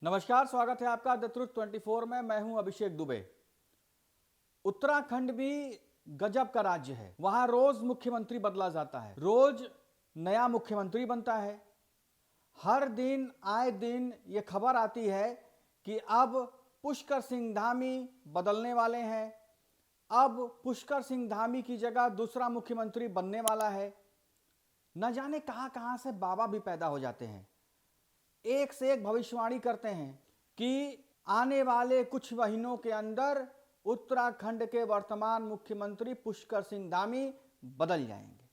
नमस्कार, स्वागत है आपका द ट्रुथ 24 में। मैं हूं अभिषेक दुबे। उत्तराखंड भी गजब का राज्य है। वहां रोज मुख्यमंत्री बदला जाता है, रोज नया मुख्यमंत्री बनता है। हर दिन आए दिन ये खबर आती है कि अब पुष्कर सिंह धामी बदलने वाले हैं, अब पुष्कर सिंह धामी की जगह दूसरा मुख्यमंत्री बनने वाला है। न जाने कहां कहां से बाबा भी पैदा हो जाते हैं, एक से एक भविष्यवाणी करते हैं कि आने वाले कुछ महीनों के अंदर उत्तराखंड के वर्तमान मुख्यमंत्री पुष्कर सिंह धामी बदल जाएंगे।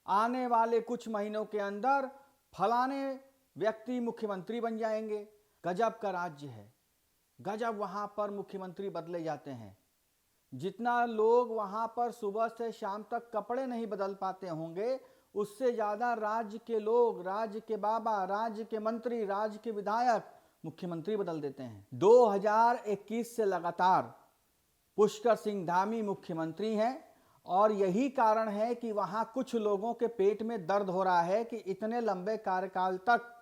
आने वाले कुछ महीनों के अंदर फलाने व्यक्ति मुख्यमंत्री बन जाएंगे। गजब का राज्य है, गजब वहां पर मुख्यमंत्री बदले जाते हैं। जितना लोग वहां पर सुबह से शाम तक कपड़े नहीं बदल पाते होंगे, उससे ज्यादा राज्य के लोग, राज्य के बाबा, राज्य के मंत्री, राज्य के विधायक मुख्यमंत्री बदल देते हैं। 2021 से लगातार पुष्कर सिंह धामी मुख्यमंत्री हैं और यही कारण है कि वहां कुछ लोगों के पेट में दर्द हो रहा है कि इतने लंबे कार्यकाल तक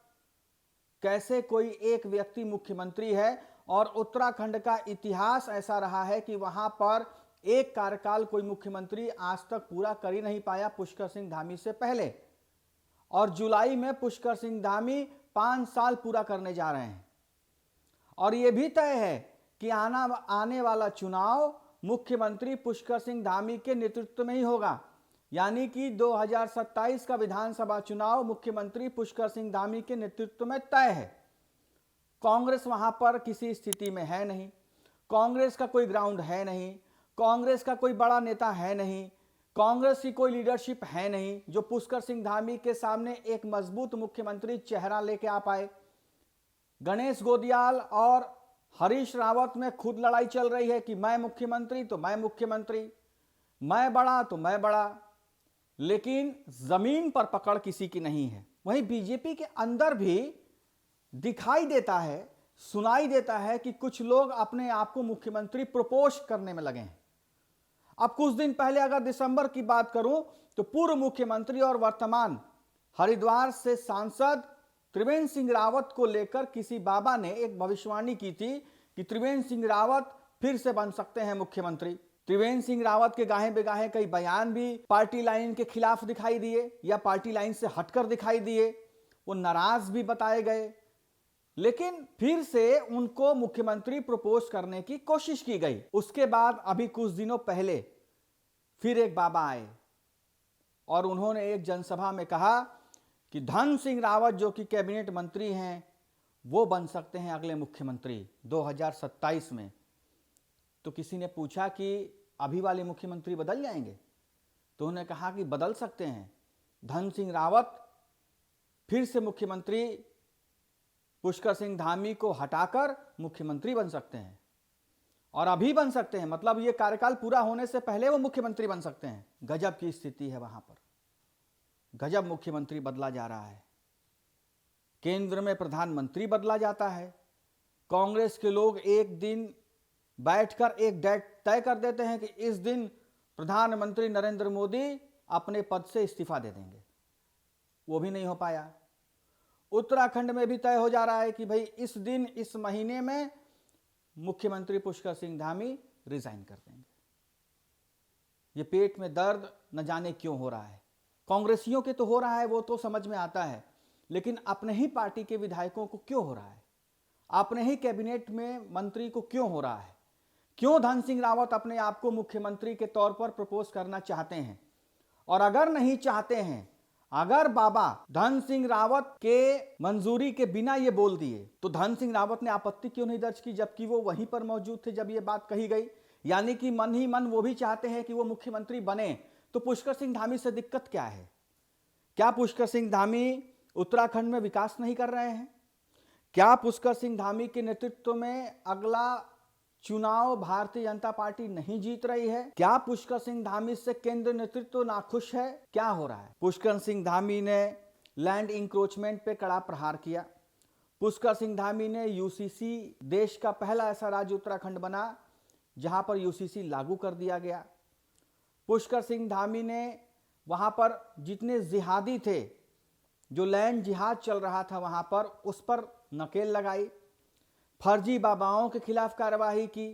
कैसे कोई एक व्यक्ति मुख्यमंत्री है। और उत्तराखंड का इतिहास ऐसा रहा है कि वहां पर एक कार्यकाल कोई मुख्यमंत्री आज तक पूरा कर ही नहीं पाया पुष्कर सिंह धामी से पहले। और जुलाई में पुष्कर सिंह धामी 5 साल पूरा करने जा रहे हैं। और यह भी तय है कि आने वाला चुनाव मुख्यमंत्री पुष्कर सिंह धामी के नेतृत्व में ही होगा, यानी कि 2027 का विधानसभा चुनाव मुख्यमंत्री पुष्कर सिंह धामी के नेतृत्व में तय है। कांग्रेस वहां पर किसी स्थिति में है नहीं, कांग्रेस का कोई ग्राउंड है नहीं, कांग्रेस का कोई बड़ा नेता है नहीं, कांग्रेस की कोई लीडरशिप है नहीं जो पुष्कर सिंह धामी के सामने एक मजबूत मुख्यमंत्री चेहरा लेके आ पाए। गणेश गोदियाल और हरीश रावत में खुद लड़ाई चल रही है कि मैं मुख्यमंत्री तो मैं मुख्यमंत्री, मैं बड़ा तो मैं बड़ा, लेकिन जमीन पर पकड़ किसी की नहीं है। वहीं बीजेपी के अंदर भी दिखाई देता है, सुनाई देता है कि कुछ लोग अपने आप को मुख्यमंत्री प्रपोज करने में लगे हैं। अब कुछ दिन पहले अगर दिसंबर की बात करूं तो पूर्व मुख्यमंत्री और वर्तमान हरिद्वार से सांसद त्रिवेंद्र सिंह रावत को लेकर किसी बाबा ने एक भविष्यवाणी की थी कि त्रिवेंद्र सिंह रावत फिर से बन सकते हैं मुख्यमंत्री। त्रिवेंद्र सिंह रावत के गाहे बेगाहे कई बयान भी पार्टी लाइन के खिलाफ दिखाई दिए या पार्टी लाइन से हटकर दिखाई दिए, वो नाराज भी बताए गए, लेकिन फिर से उनको मुख्यमंत्री प्रपोज करने की कोशिश की गई। उसके बाद अभी कुछ दिनों पहले फिर एक बाबा आए और उन्होंने एक जनसभा में कहा कि धन सिंह रावत जो कि कैबिनेट मंत्री हैं वो बन सकते हैं अगले मुख्यमंत्री 2027 में। तो किसी ने पूछा कि अभी वाले मुख्यमंत्री बदल जाएंगे, तो उन्होंने कहा कि बदल सकते हैं। धन सिंह रावत फिर से मुख्यमंत्री पुष्कर सिंह धामी को हटाकर मुख्यमंत्री बन सकते हैं और अभी बन सकते हैं, मतलब ये कार्यकाल पूरा होने से पहले वो मुख्यमंत्री बन सकते हैं। गजब की स्थिति है वहां पर, गजब मुख्यमंत्री बदला जा रहा है। केंद्र में प्रधानमंत्री बदला जाता है। कांग्रेस के लोग एक दिन बैठकर एक डेट तय कर देते हैं कि इस दिन प्रधानमंत्री नरेंद्र मोदी अपने पद से इस्तीफा दे देंगे, वो भी नहीं हो पाया। उत्तराखंड में भी तय हो जा रहा है कि भाई इस दिन इस महीने में मुख्यमंत्री पुष्कर सिंह धामी रिजाइन कर देंगे। ये पेट में दर्द न जाने क्यों हो रहा है। कांग्रेसियों के तो हो रहा है, वो तो समझ में आता है, लेकिन अपने ही पार्टी के विधायकों को क्यों हो रहा है? अपने ही कैबिनेट में मंत्री को क्यों हो रहा है? क्यों धन सिंह रावत अपने आप को मुख्यमंत्री के तौर पर प्रपोज करना चाहते हैं? और अगर नहीं चाहते हैं, अगर बाबा धन सिंह रावत के मंजूरी के बिना ये बोल दिए, तो धन सिंह रावत ने आपत्ति क्यों नहीं दर्ज की, जबकि वो वहीं पर मौजूद थे जब ये बात कही गई? यानी कि मन ही मन वो भी चाहते हैं कि वो मुख्यमंत्री बने। तो पुष्कर सिंह धामी से दिक्कत क्या है? क्या पुष्कर सिंह धामी उत्तराखंड में विकास नहीं कर रहे हैं? क्या पुष्कर सिंह धामी के नेतृत्व में अगला चुनाव भारतीय जनता पार्टी नहीं जीत रही है? क्या पुष्कर सिंह धामी से केंद्र नेतृत्व नाखुश है? क्या हो रहा है? पुष्कर सिंह धामी ने लैंड इंक्रोचमेंट पे कड़ा प्रहार किया। पुष्कर सिंह धामी ने यूसीसी, देश का पहला ऐसा राज्य उत्तराखंड बना जहां पर यूसीसी लागू कर दिया गया। पुष्कर सिंह धामी ने वहां पर जितने जिहादी थे, जो लैंड जिहाद चल रहा था वहां पर, उस पर नकेल लगाई, फर्जी बाबाओं के खिलाफ कार्रवाई की।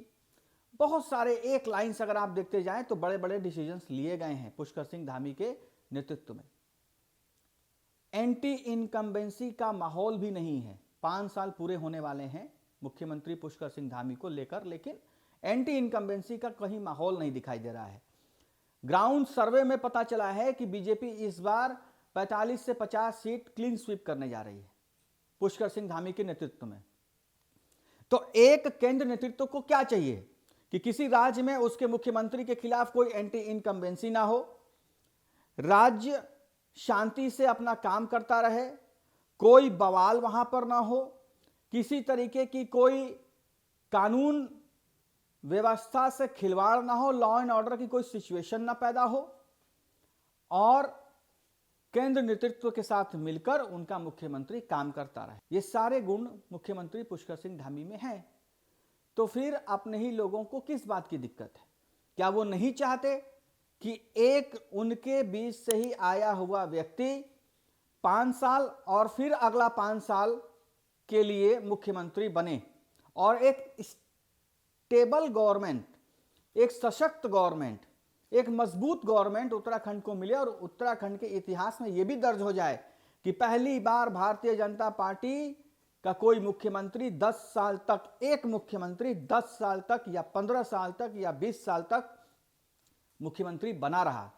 बहुत सारे एक लाइन से अगर आप देखते जाएं तो बड़े बड़े डिसीजंस लिए गए हैं पुष्कर सिंह धामी के नेतृत्व में। एंटी इनकम्बेंसी का माहौल भी नहीं है। 5 साल पूरे होने वाले हैं मुख्यमंत्री पुष्कर सिंह धामी को लेकर, लेकिन एंटी इनकम्बेंसी का कहीं माहौल नहीं दिखाई दे रहा है। ग्राउंड सर्वे में पता चला है कि बीजेपी इस बार 45 से 50 सीट क्लीन स्वीप करने जा रही है पुष्कर सिंह धामी के नेतृत्व में। तो एक केंद्र नेतृत्व को क्या चाहिए कि किसी राज्य में उसके मुख्यमंत्री के खिलाफ कोई एंटी इनकम्बेंसी ना हो, राज्य शांति से अपना काम करता रहे, कोई बवाल वहां पर ना हो, किसी तरीके की कोई कानून व्यवस्था से खिलवाड़ ना हो, लॉ एंड ऑर्डर की कोई सिचुएशन ना पैदा हो, और केंद्र नेतृत्व के साथ मिलकर उनका मुख्यमंत्री काम करता रहे। ये सारे गुण मुख्यमंत्री पुष्कर सिंह धामी में हैं। तो फिर अपने ही लोगों को किस बात की दिक्कत है? क्या वो नहीं चाहते कि एक उनके बीच से ही आया हुआ व्यक्ति 5 साल और फिर अगला 5 साल के लिए मुख्यमंत्री बने और एक स्टेबल गवर्नमेंट, एक सशक्त गवर्नमेंट, एक मजबूत गवर्नमेंट उत्तराखंड को मिले और उत्तराखंड के इतिहास में यह भी दर्ज हो जाए कि पहली बार भारतीय जनता पार्टी का कोई मुख्यमंत्री 10 साल तक, एक मुख्यमंत्री 10 साल तक या 15 साल तक या 20 साल तक मुख्यमंत्री बना रहा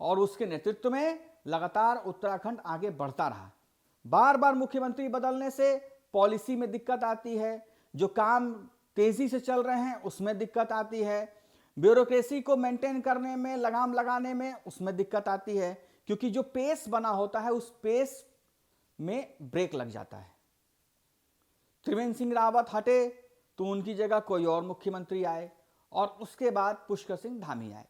और उसके नेतृत्व में लगातार उत्तराखंड आगे बढ़ता रहा। बार बार मुख्यमंत्री बदलने से पॉलिसी में दिक्कत आती है, जो काम तेजी से चल रहे हैं उसमें दिक्कत आती है, ब्यूरोक्रेसी को मेंटेन करने में, लगाम लगाने में उसमें दिक्कत आती है, क्योंकि जो पेस बना होता है उस पेस में ब्रेक लग जाता है। त्रिवेंद्र सिंह रावत हटे तो उनकी जगह कोई और मुख्यमंत्री आए और उसके बाद पुष्कर सिंह धामी आए।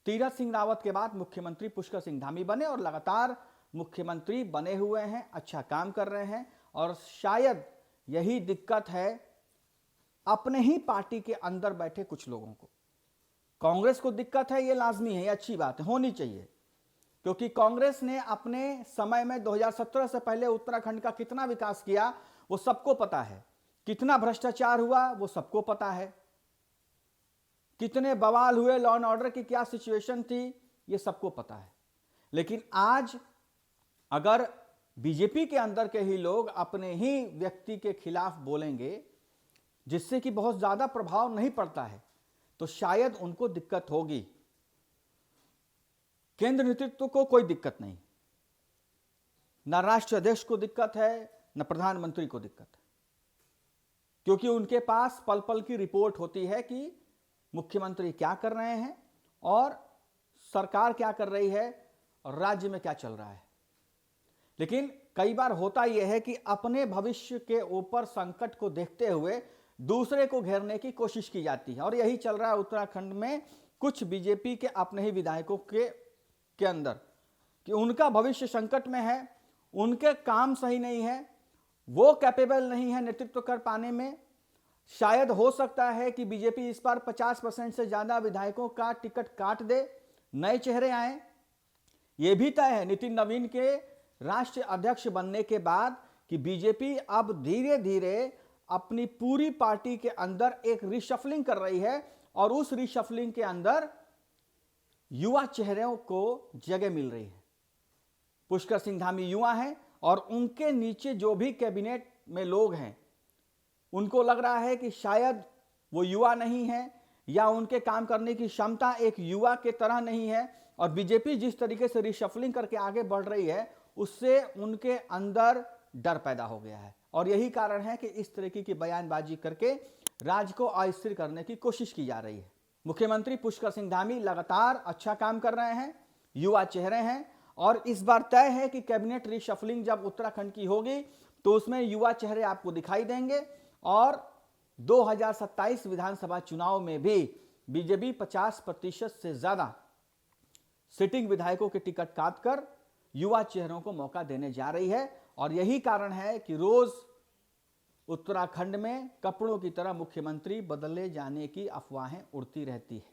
तीरथ सिंह रावत के बाद मुख्यमंत्री पुष्कर सिंह धामी बने और लगातार मुख्यमंत्री बने हुए हैं, अच्छा काम कर रहे हैं। और शायद यही दिक्कत है अपने ही पार्टी के अंदर बैठे कुछ लोगों को। कांग्रेस को दिक्कत है, ये लाजमी है, ये अच्छी बात है, होनी चाहिए, क्योंकि कांग्रेस ने अपने समय में 2017 से पहले उत्तराखंड का कितना विकास किया वो सबको पता है, कितना भ्रष्टाचार हुआ वो सबको पता है, कितने बवाल हुए, लॉ एंड ऑर्डर की क्या सिचुएशन थी ये सबको पता है। लेकिन आज अगर बीजेपी के अंदर के ही लोग अपने ही व्यक्ति के खिलाफ बोलेंगे जिससे कि बहुत ज्यादा प्रभाव नहीं पड़ता है तो शायद उनको दिक्कत होगी। केंद्र नेतृत्व को कोई दिक्कत नहीं, न राष्ट्रीय अध्यक्ष को दिक्कत है, न प्रधानमंत्री को दिक्कत है, क्योंकि उनके पास पल पल की रिपोर्ट होती है कि मुख्यमंत्री क्या कर रहे हैं और सरकार क्या कर रही है और राज्य में क्या चल रहा है। लेकिन कई बार होता यह है कि अपने भविष्य के ऊपर संकट को देखते हुए दूसरे को घेरने की कोशिश की जाती है, और यही चल रहा है उत्तराखंड में कुछ बीजेपी के अपने ही विधायकों के अंदर कि उनका भविष्य संकट में है, उनके काम सही नहीं है, वो कैपेबल नहीं है नेतृत्व कर पाने में। शायद हो सकता है कि बीजेपी इस बार 50% से ज्यादा विधायकों का टिकट काट दे, नए चेहरे आए। यह भी तय है नितिन नवीन के राष्ट्रीय अध्यक्ष बनने के बाद कि बीजेपी अब धीरे धीरे अपनी पूरी पार्टी के अंदर एक रिशफलिंग कर रही है और उस रिशफलिंग के अंदर युवा चेहरों को जगह मिल रही है। पुष्कर सिंह धामी युवा हैं और उनके नीचे जो भी कैबिनेट में लोग हैं उनको लग रहा है कि शायद वो युवा नहीं है या उनके काम करने की क्षमता एक युवा के तरह नहीं है, और बीजेपी जिस तरीके से रिशफलिंग करके आगे बढ़ रही है उससे उनके अंदर डर पैदा हो गया है। और यही कारण है कि इस तरीके की बयानबाजी करके राज्य को अस्थिर करने की कोशिश की जा रही है। मुख्यमंत्री पुष्कर सिंह धामी लगातार अच्छा काम कर रहे हैं, युवा चेहरे हैं, और इस बार तय है कि कैबिनेट रिशफलिंग जब उत्तराखंड की होगी तो उसमें युवा चेहरे आपको दिखाई देंगे और 2027 विधानसभा चुनाव में भी बीजेपी 50% से ज्यादा सिटिंग विधायकों के टिकट काटकर युवा चेहरों को मौका देने जा रही है। और यही कारण है कि रोज उत्तराखंड में कपड़ों की तरह मुख्यमंत्री बदले जाने की अफवाहें उड़ती रहती है।